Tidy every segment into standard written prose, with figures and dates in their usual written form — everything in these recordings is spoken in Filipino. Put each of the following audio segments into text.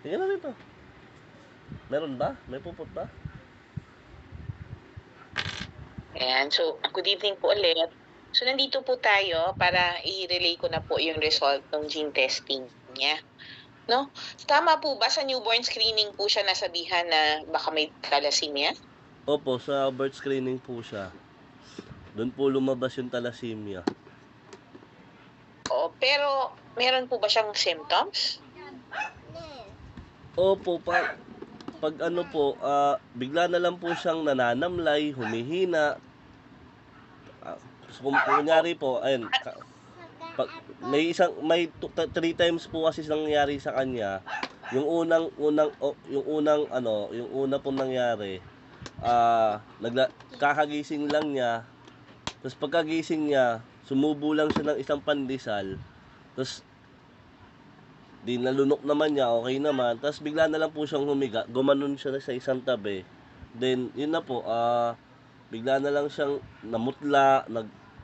Tingnan na rito. Meron ba? May pupot ba? Ayan. So, good evening po ulit. So, nandito po tayo para i-relay ko na po yung result ng gene testing niya. No? Tama po ba sa newborn screening po siya nasabihan na baka may thalassemia? Opo, sa birth screening po siya. Doon po lumabas yung thalassemia. Oo, pero meron po ba siyang symptoms? Opo, pag ano po, bigla na lang po siyang nananamlay, humihina. Kung kunyari po, ayun, pag, may 3 times po kasi nangyari sa kanya. Yung una pong nangyari, kakagising lang niya. Tapos pagkagising niya, sumubo lang siya ng isang pandesal. Tapos di nalunok naman niya, okay naman. Tapos bigla na lang po siyang humiga, gumanon siya sa isang tabi. Then yun na po, bigla na lang siyang namutla,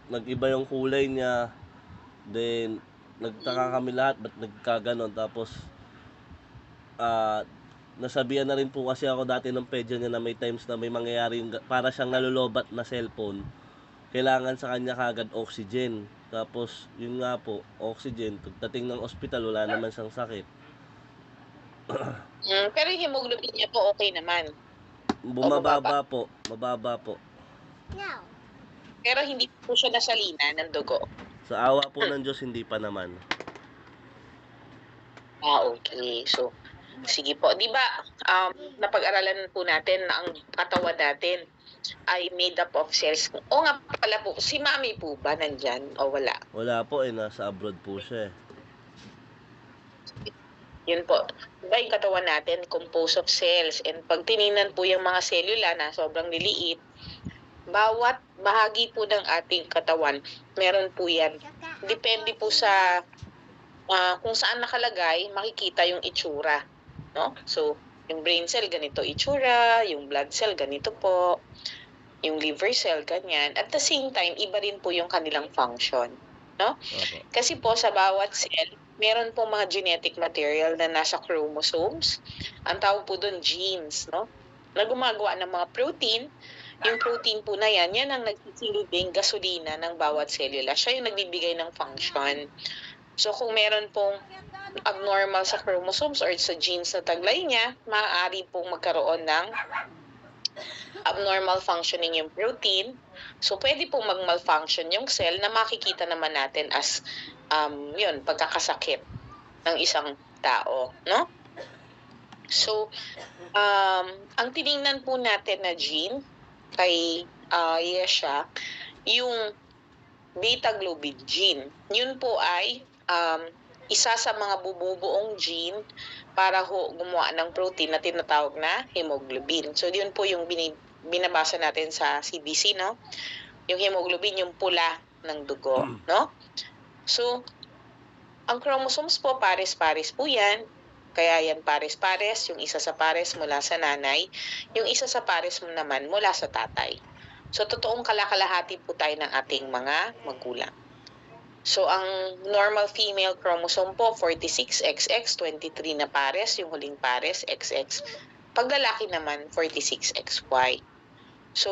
nag-iba yung kulay niya. Then nagtaka kami lahat ba't nagkaganon. Tapos nasabihan na rin po kasi ako dati ng pedya niya na may times na may mangyayari para siyang nalulobat na cellphone. Kailangan sa kanya kagad oxygen. Tapos yun nga po, oxygen, pagdating ng ospital wala naman siyang sakit. Pero yung hemoglobin niya po okay naman. Bumababa po, mababa po. Pero hindi po siya nasalina ng dugo. Sa awa po ng Diyos, hindi pa naman. Okay. So, sige po. Di ba, napag-aralan po natin na ang katawan natin ay made up of cells. O nga pala po, si mami po ba nandyan o wala? Wala po nasa abroad po siya Yun po. Diba yung katawan natin, composed of cells. And pag tinignan po yung mga selula na sobrang liliit, bawat bahagi po ng ating katawan, meron po yan. Depende po sa kung saan nakalagay, makikita yung itsura. No? So, yung brain cell, ganito itsura. Yung blood cell, ganito po. Yung liver cell, ganyan. At the same time, iba rin po yung kanilang function. No? Okay. Kasi po sa bawat cell, meron pong mga genetic material na nasa chromosomes. Ang tawag po doon genes, no? Na gumagawa ng mga protein. Yung protein po na yan ang nagsisilbing gasolina ng bawat selula. Siya yung nagbibigay ng function. So kung meron pong abnormal sa chromosomes or sa genes na taglay niya, maaari pong magkaroon ng abnormal functioning yung protein. So, pwede pong mag-malfunction yung cell na makikita naman natin as pagkakasakit ng isang tao, no? So, ang tiningnan po natin na gene kay Yesha, yung beta-globin gene. Yun po ay isa sa mga bumubuong gene para gumawa ng protein na tinatawag na hemoglobin. So, yun po yung binabasa natin sa CBC, no? Yung hemoglobin, yung pula ng dugo, no? So, ang chromosomes po, pares-pares po yan. Kaya yan pares-pares, yung isa sa pares mula sa nanay, yung isa sa pares mo naman mula sa tatay. So, totoong kalakalahati po tayo ng ating mga magulang. So, ang normal female chromosome po, 46XX, 23 na pares, yung huling pares, XX. Pag lalaki naman, 46XY. So,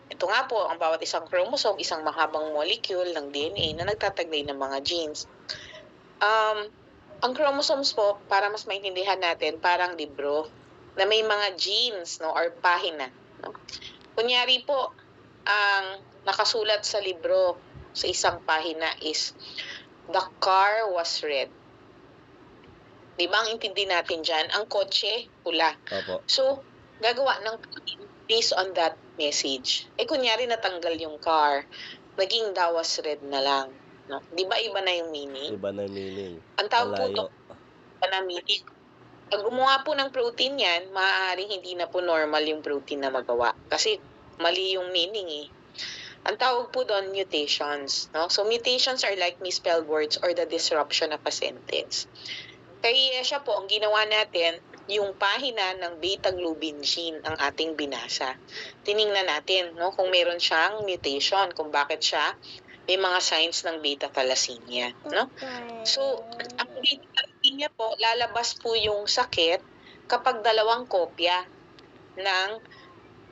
ito nga po, ang bawat isang chromosome, isang mahabang molecule ng DNA na nagtataglay ng mga genes. Ang chromosomes po, para mas maintindihan natin, parang libro na may mga genes, no, or pahina. No? Kunyari po, ang nakasulat sa libro sa isang pahina is, the car was red. Diba ang intindi natin dyan? Ang kotse, pula. Opo. So, gagawa ng based on that message. Kunyari natanggal yung car, naging that was red na lang. No? Diba iba na yung meaning? Iba na yung meaning. Ang tawag po ito, iba na meaning. Pag gumawa po ng protein yan, maaaring hindi na po normal yung protein na magawa. Kasi mali yung meaning eh. Ang tawag po doon, mutations. No? So, mutations are like misspelled words or the disruption of a sentence. Kaya siya po, ang ginawa natin, yung pahina ng beta-globin gene ang ating binasa. Tiningnan natin no, kung meron siyang mutation, kung bakit siya may mga signs ng beta thalassemia. No? So, ang beta thalassemia po, lalabas po yung sakit kapag dalawang kopya ng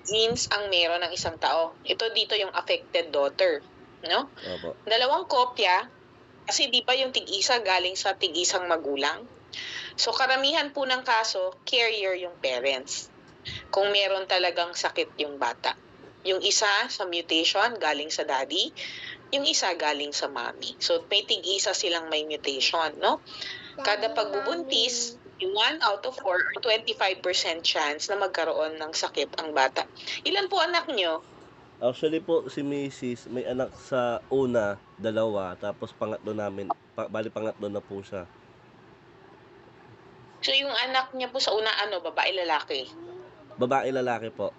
genes ang meron ng isang tao. Ito dito yung affected daughter, no? Opo. Dalawang kopya, kasi di ba yung tig-isa galing sa tig-isang magulang? So karamihan po ng kaso, carrier yung parents. Kung meron talagang sakit yung bata. Yung isa sa mutation galing sa daddy, yung isa galing sa mommy. So may tig-isa silang may mutation, no? Kada pagbubuntis, yung 1 out of 4 or 25% chance na magkaroon ng sakit ang bata. Ilan po anak nyo? Actually po, si Mrs. may anak sa una, 2, tapos pangatlo namin, bali pangatlo na po siya. So yung anak niya po sa una, babae, lalaki? Babae, lalaki po.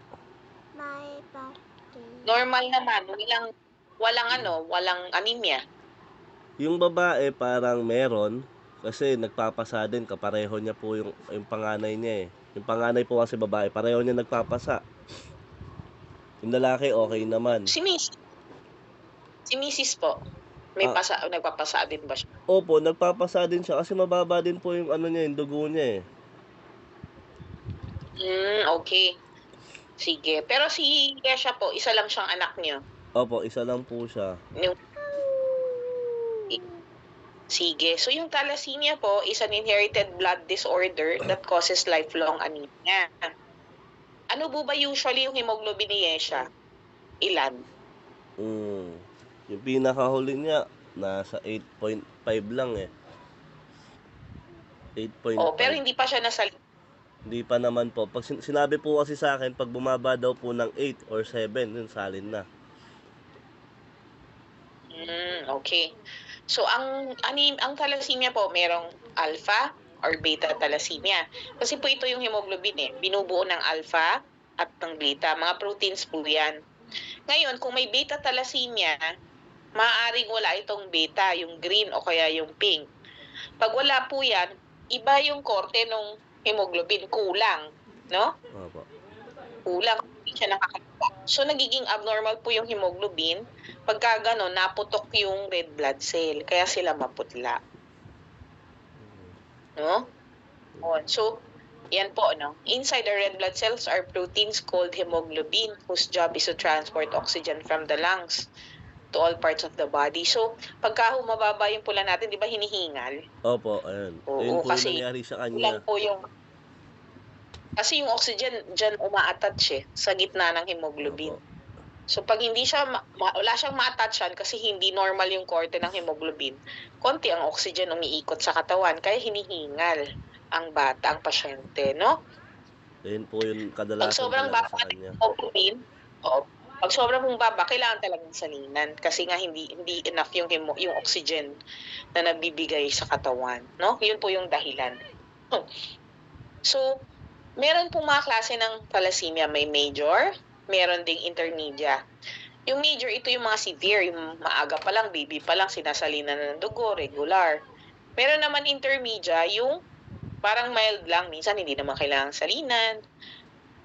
Normal naman, walang anemia. Yung babae parang meron, kasi nagpapasa din, kapareho niya po yung panganay niya eh. Yung panganay po kasi babae, pareho niya nagpapasa. Yung lalaki okay naman. Si Mrs. po, nagpapasa din ba siya? Opo, nagpapasa din siya kasi mababa din po yung niya, yung dugo niya eh. Okay. Sige. Pero si Kesha po, isa lang siyang anak niyo? Opo, isa lang po siya. Sige. So yung thalassemia po is an inherited blood disorder that causes lifelong anemia. Ano po ba usually yung hemoglobin ni Yesha? Ilan? Yung pinakahuli niya, nasa 8.5 lang eh. 8.5. Oh, pero hindi pa siya Hindi pa naman po. Pag sinabi po kasi sa akin, pag bumaba daw po ng 8 or 7, yun salin na. Okay. So ang thalassemia po, merong alpha or beta thalassemia. Kasi po ito yung hemoglobin eh. Binubuo ng alpha at ng beta. Mga proteins po yan. Ngayon, kung may beta thalassemia, maaaring wala itong beta, yung green o kaya yung pink. Pag wala po yan, iba yung korte ng hemoglobin, kulang, no? Opo. Kulang, hindi siya nakakita. So, nagiging abnormal po yung hemoglobin. Pagka gano'n, naputok yung red blood cell. Kaya sila maputla. No? So, yan po, no? Inside the red blood cells are proteins called hemoglobin whose job is to transport oxygen from the lungs to all parts of the body. So, pagka mababa yung pula natin, di ba hinihingal? Opo, ayun. Oo, Ayun po kasi yung nangyari sa kulang kanya. po kasi yung oxygen dyan uma-attach sa gitna ng hemoglobin. Opo. So pag hindi siya, wala siyang ma-attachan kasi hindi normal yung korte ng hemoglobin, konti ang oxygen umiikot sa katawan, kaya hinihingal ang bata, ang pasyente, no? Ayun po yung kadalasan Pag sobrang talaga baba sa ng kanya. hemoglobin, pag sobrang baba, kailangan talagang salinan kasi nga hindi enough yung oxygen na nabibigay sa katawan, no? Yun po yung dahilan. So, meron pong mga klase ng thalassemia, may major, meron ding intermedia. Yung major, ito yung mga severe, yung maaga pa lang, baby pa lang, sinasalinan na ng dugo, regular. Meron naman intermedia, yung parang mild lang, minsan hindi naman kailangang salinan,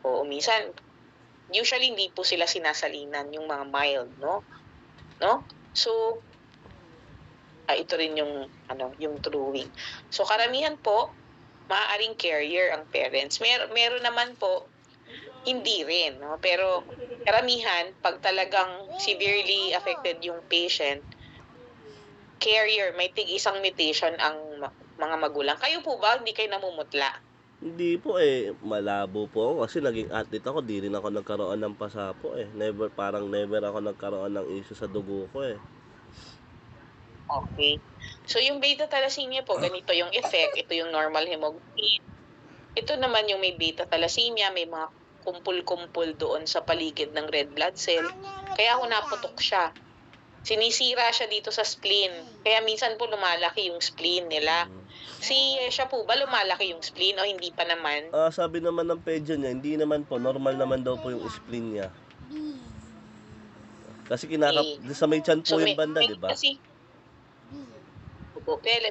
o minsan, usually hindi po sila sinasalinan, yung mga mild, no? So, ito rin yung, yung truing. So, karamihan po, maaaring carrier ang parents. Meron naman po, hindi rin. No? Pero karamihan, pag talagang severely affected yung patient, carrier, may tig-isang mutation ang mga magulang. Kayo po ba, hindi kayo namumutla? Hindi po eh, malabo po ako kasi naging athlete ako, di rin ako nagkaroon ng pasa po eh. Never ako nagkaroon ng issue sa dugo ko eh. Okay. So yung beta thalassemia po, ganito yung effect. Ito yung normal hemoglobin. Ito naman yung may beta thalassemia, may mga kumpul-kumpul doon sa paligid ng red blood cell. Kaya naputok siya. Sinisira siya dito sa spleen. Kaya minsan po lumalaki yung spleen nila. Siya po ba lumalaki yung spleen o hindi pa naman? Sabi naman ng pedyo niya, hindi naman po, normal naman daw po yung spleen niya. Kasi sa may tiyan po yung banda, di ba?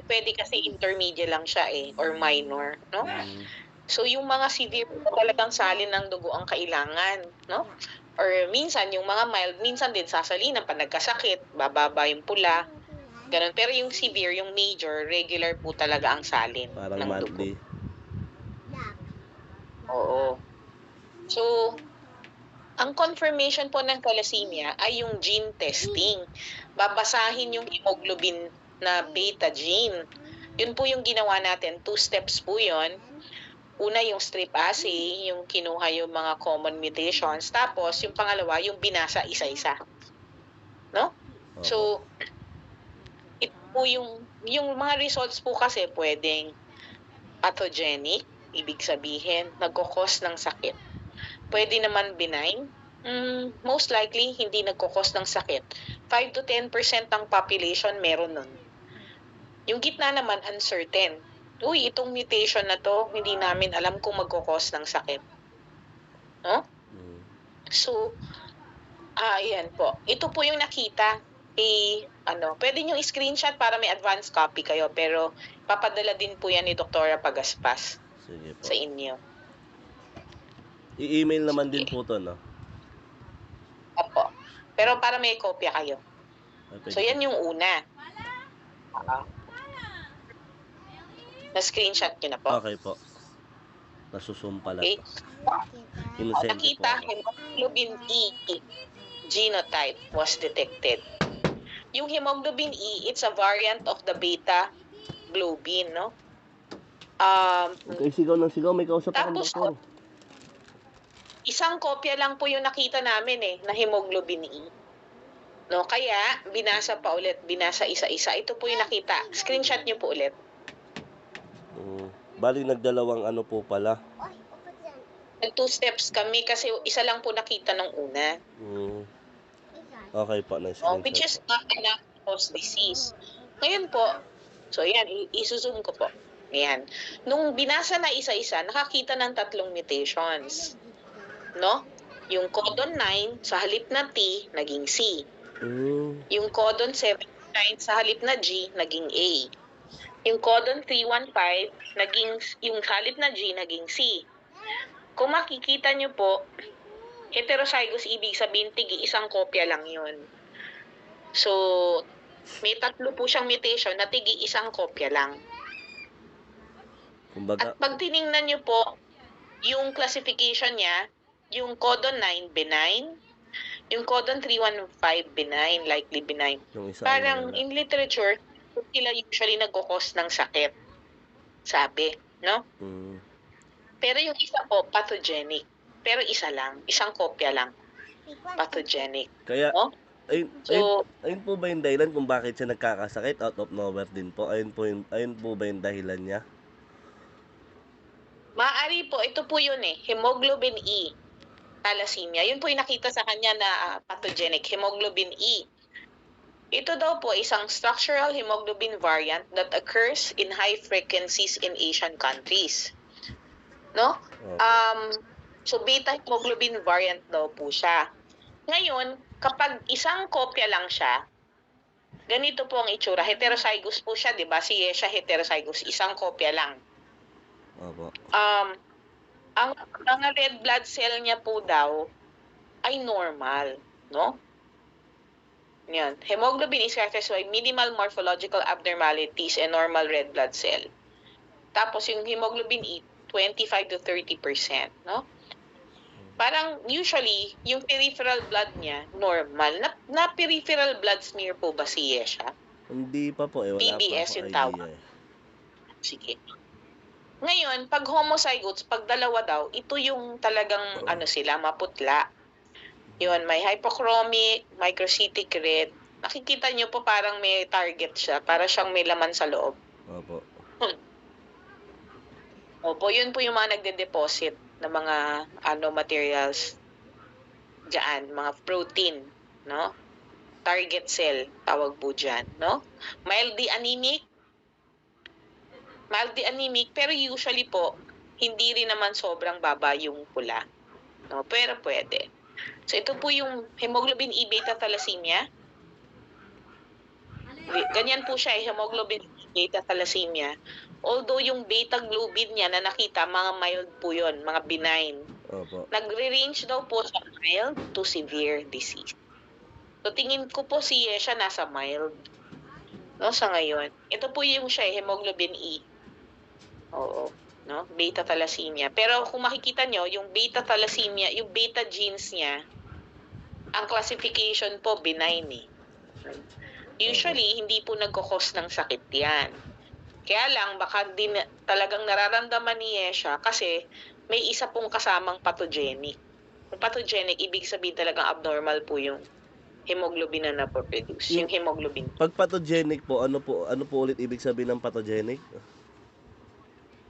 Pwede kasi intermediate lang siya or minor, no? So yung mga severe talagang salin ng dugo ang kailangan, no? Or minsan yung mga mild, minsan din sasalinan pa nagkasakit, bababa yung pula. Ganun. Pero yung severe, yung major, regular po talaga ang salin Parang ng dugo. monthly. Oo. So, ang confirmation po ng thalassemia ay yung gene testing. Babasahin yung hemoglobin na beta gene. Yun po yung ginawa natin. 2 steps po yun. Una, yung strip assay, yung kinuha yung mga common mutations. Tapos, yung pangalawa, yung binasa isa-isa. No? Opo. So, ito po yung mga results po kasi pwedeng pathogenic, ibig sabihin, nagkukos ng sakit. Pwede naman benign. Most likely, hindi nagkukos ng sakit. 5 to 10% ng population meron nun. Yung gitna naman, uncertain. Uy, itong mutation na to, hindi namin alam kung magkukos ng sakit. No? Mm. So, ayan po. Ito po yung nakita. Pwede nyo i-screenshot para may advance copy kayo, pero papadala din po yan ni Dr. Pagaspas Sige po. sa inyo. I-email naman din Sige. po to, no? Opo. Pero para may kopya kayo. So, yan yung una. Na-screenshot nyo na po. Okay po. Nasusum pala Okay. to. Inosente po Nakita, ako. hemoglobin E genotype was detected. Yung hemoglobin E, it's a variant of the beta globin, no? Okay, sigaw ng sigaw. May kausap akong Tapos, doktor. isang kopya lang po yung nakita namin na hemoglobin E. No, kaya binasa pa ulit, binasa isa-isa. Ito po yung nakita. Screenshot niyo po ulit. Bali, nagdalawang ano po pala. Nag 2 steps kami kasi isa lang po nakita nung una. Okay po, nice. Which is not enough to cause disease. Ngayon po, so yan, isusum ko po. Ayan. Nung binasa na isa-isa, nakakita ng 3 mutations. No? Yung codon 9 sa halip na T, naging C. Yung codon 79 sa halip na G, naging A. Yung codon 315, yung sa halip na G, naging C. Kung makikita nyo po, heterozygous ibig sabihin tigi isang kopya lang yun. So, may 3 po siyang mutation na tigi isang kopya lang. Kumbaga, At pag tiningnan nyo po, yung classification niya, yung codon 9 benign, yung codon 315 benign, likely benign. yung isa Parang in literature, sila usually nagkukos ng sakit. Sabi, no? Pero yung isa po, pathogenic. Pero isa lang, isang kopya lang. Pathogenic. Kaya, no? ayun po ba yung dahilan kung bakit siya nagkakasakit out of nowhere din po? Ayun po ba yung dahilan niya? Maaari po, ito po yun hemoglobin E, thalassemia. Yun po yung nakita sa kanya na pathogenic, hemoglobin E. Ito daw po isang structural hemoglobin variant that occurs in high frequencies in Asian countries. No? Okay. So beta hemoglobin variant daw po siya. Ngayon, kapag isang kopya lang siya, ganito po ang itsura. Heterozygous po siya, di ba? Si Yesha heterozygous, isang kopya lang. Opo. Ang mga red blood cell niya po daw ay normal, no? Yan. Hemoglobin is characterized by minimal morphological abnormalities and normal red blood cell. Tapos yung hemoglobin E, 25 to 30%, no? Parang usually, yung peripheral blood niya, normal. Na peripheral blood smear po ba si Yesha? Hindi pa po wala PBS pa yung ako tawag. idea Sige. Ngayon, pag homozygotes, pag dalawa daw, ito yung talagang sila, maputla. Yun, may hypochromic, microcytic red. Nakikita nyo po parang may target siya, para siyang may laman sa loob. Opo. Opo, yun po yung mga nagde-deposit ng mga materials diyan, mga protein, no? Target cell, tawag po dyan, no? Mildly anemic, pero usually po, hindi rin naman sobrang baba yung pula. No? Pero pwede. So, ito po yung hemoglobin E beta thalassemia. Ganyan po siya, hemoglobin E beta thalassemia. Although yung beta globin niya na nakita, mga mild po yun, mga benign. Opo. Nagre-range daw po sa mild to severe disease. So, tingin ko po si Yesha nasa mild. no, sa ngayon. Ito po yung siya, hemoglobin E. Oo, no? Beta thalassemia. Pero kung makikita nyo, yung beta thalassemia, yung beta genes niya, ang classification po benign eh. Usually, hindi po nagkakos ng sakit yan. Kaya lang, baka din talagang nararamdaman ni Yesha kasi may isa pong kasamang pathogenic. Yung pathogenic, ibig sabihin talagang abnormal po yung hemoglobin na napoproduce. Yung hemoglobin. Pag pathogenic po, ano po ulit ibig sabihin ng pathogenic?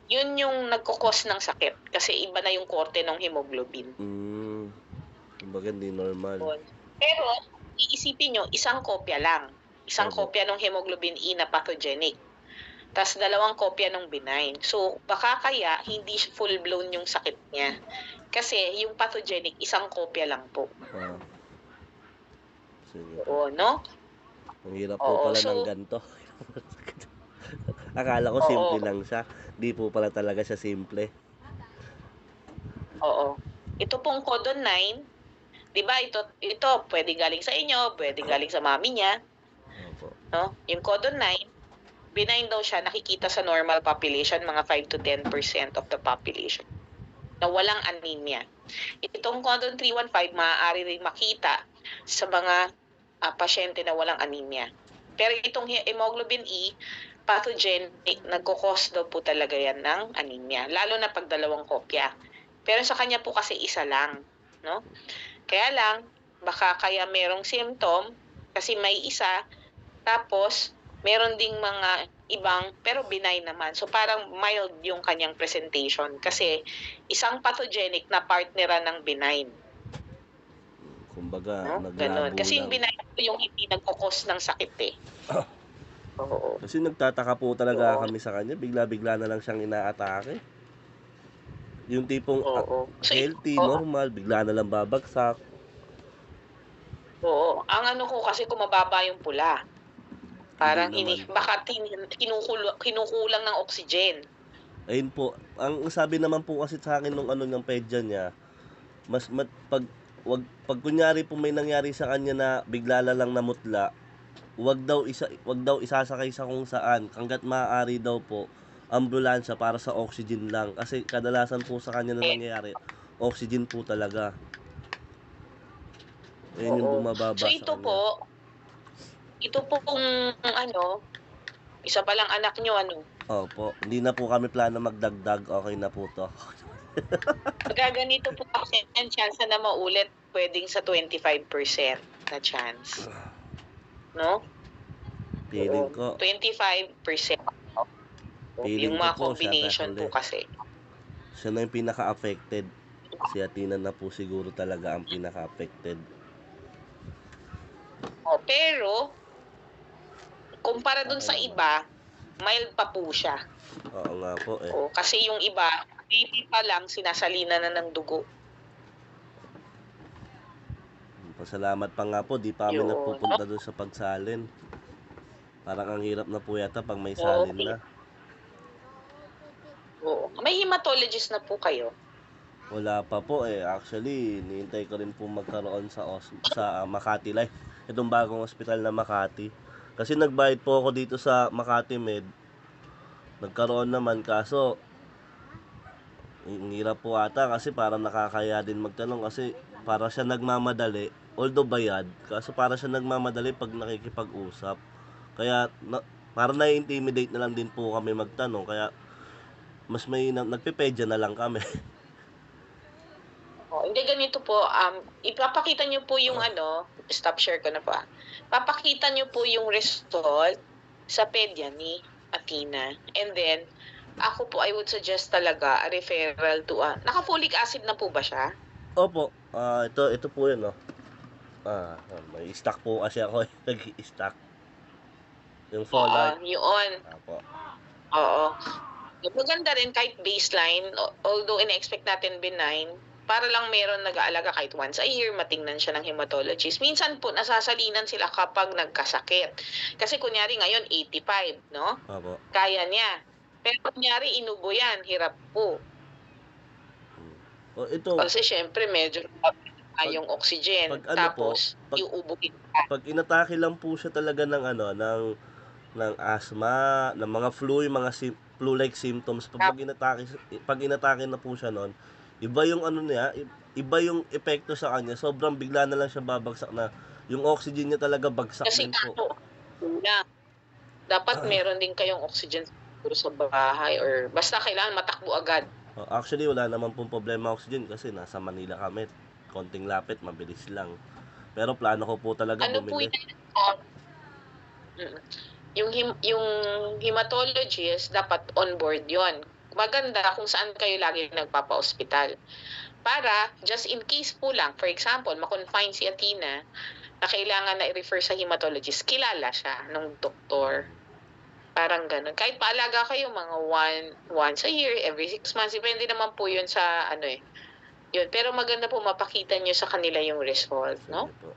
Yun yung nagkukos ng sakit kasi iba na yung korte ng hemoglobin. Kumbaga hindi normal. Pero, iisipin nyo, isang kopya lang. Isang kopya ng hemoglobin E na pathogenic. Tapos 2 kopya ng benign. So, baka kaya hindi full-blown yung sakit niya. Kasi yung pathogenic, isang kopya lang po. Sige. Oo, no? Ang hirap po pala ng ganito. Akala ko simple lang siya. Di po pala talaga siya simple. Oo. Ito pong codon 9, di ba ito pwede galing sa inyo, pwede galing sa mami niya. Opo. No? Yung codon 9, benign daw siya, nakikita sa normal population, mga 5 to 10% of the population na walang anemia. Itong codon 315, maaari rin makita sa mga pasyente na walang anemia. Pero itong hemoglobin E, pathogenic, nagkukos daw po talaga yan ng anemia, lalo na pag 2 kopya. Pero sa kanya po kasi isa lang, no? Kaya lang, baka kaya merong symptom, kasi may isa, tapos meron ding mga ibang, pero benign naman. So parang mild yung kanyang presentation, kasi isang pathogenic na partneran ng benign. Kumbaga, No? naglabo Ganon. Kasi lang. yung benign yung hindi nagkukos ng sakit eh. Oo. Kasi nagtataka po talaga kami sa kanya, bigla-bigla na lang siyang inaatake. Yung tipong healthy, normal, bigla na lang babagsak. Oo. Ang ano ko kasi kumababa yung pula. Parang baka kinukulang ng oxygen. Ayun po, ang sabi naman po kasi sa akin nung ng pedya niya, pag kunyari po may nangyari sa kanya na bigla na lang namutla, wag daw isasakay sa kung saan, hangga't maaari daw po ambulansya para sa oxygen lang, kasi kadalasan po sa kanya na nangyayari oxygen po talaga. Ayun yung bumababa so, sa kanya. Ito pong isa pa lang anak nyo, Opo, hindi na po kami plano magdagdag, okay na po to. Pagkaganito po kasi ang chance na maulit, pwedeng sa 25% na chance. No? Feeling ko 25%. Yung mga combination po kasi. Siya na yung pinaka-affected. Si Athena na po siguro talaga ang pinaka-affected. Pero, kumpara dun sa iba, mild pa po siya. Oo nga po eh. Kasi yung iba, baby pa lang, sinasalina na ng dugo. Pasalamat pa nga po, di pa kami napupunta doon sa pagsalin. Parang ang hirap na po yata pag may salin na. May hematologist na po kayo? Wala pa po eh. Actually, nihintay ko rin po magkaroon sa Makati Life. Itong bagong ospital na Makati. Kasi nagbayad po ako dito sa Makati Med. Nagkaroon naman, kaso ang hirap po ata kasi parang nakakaya din magtanong, kasi para siya nagmamadali, although bayad, kaso para siya nagmamadali pag nakikipag-usap. Kaya parang na-intimidate na lang din po kami magtanong, kaya mas may nagpipedya na lang kami. Hindi, ganito po, ipapakita nyo po yung stop share ko na po. Papakita nyo po yung result sa pedya ni Athena. And then, ako po, I would suggest talaga a referral to naka-folic acid na po ba siya? Opo, ito po yun, may stock po kasi ako, nag-i-stock. Yung folate. Yun. Opo. Oo. Maganda rin kahit baseline, although in-expect natin benign, para lang meron nag-aalaga kahit once a year, matingnan siya ng hematologist. Minsan po, nasasalinan sila kapag nagkasakit. Kasi kunyari ngayon, 85, no? Opo. Kaya niya. Pero kunyari, inubo yan, hirap po. Kasi syempre, medyo yung oxygen. Tapos, iuubuin ka. Pag inatake lang po siya talaga ng ng asthma, ng mga flu, yung mga flu-like symptoms. Pag inatake na po siya noon, iba yung ano niya, iba yung epekto sa kanya. Sobrang bigla na lang siya babagsak na yung oxygen niya talaga bagsak Kasi din po. kulang. Dapat meron din kayong oxygen siguro sa bahay or basta kailangan matakbo agad. Actually, wala naman pong problema oxygen kasi nasa Manila kami. Konting lapit, mabilis lang. Pero plano ko po talaga Ano po bumili. yan? Mm. Yung hematologist dapat on board 'yon. Maganda kung saan kayo lagi nagpapa-ospital. Para just in case po lang, for example, ma-confine si Athena na kailangan na i-refer sa hematologist, kilala siya nung doktor. Parang ganun. Kahit paalaga kayo mga once a year, every 6 months, depende naman po 'yun sa ano eh. 'Yun, pero maganda po mapakita niyo sa kanila yung result, no? Sige po.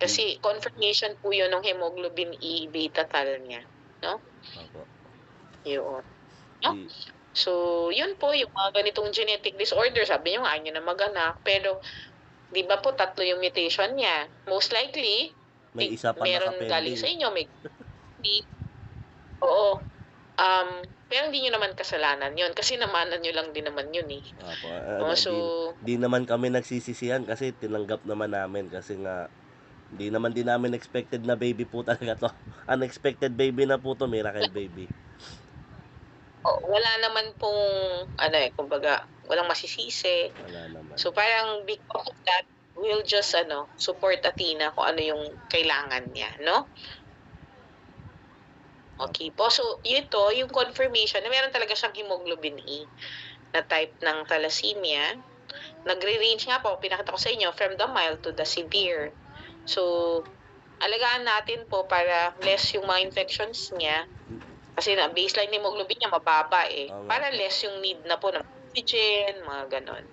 Kasi confirmation po 'yun ng hemoglobin E beta tal niya, no? Opo. Yun. No? Di, So, yun po, yung mga ganitong genetic disorder, sabi nyo nga, nyo na mag-anak, pero, di ba po, 3 yung mutation niya. Most likely, may isa pa meron galing nakapending. sa inyo, may, oo, pero hindi nyo naman kasalanan yun, kasi namanan nyo lang din naman yun eh. Opo. So, Di naman kami nagsisisihan kasi tinanggap naman namin kasi nga di naman din namin expected na baby po talaga to. Unexpected baby na po to, miracle baby. wala naman pong, ano eh, kumbaga, walang masisisi. Wala naman. So, parang because of that, we'll just, support Athena kung ano yung kailangan niya, no? Okay po. So, ito, yung confirmation na meron talaga siyang hemoglobin E na type ng thalassemia. Nagre-range nga po, pinakita ko sa inyo, from the mild to the severe. So, alagaan natin po para less yung mga infections niya. Kasi na baseline hemoglobin niya mababa eh. Oo nga Para po. less yung need na po ng oxygen, mga ganon.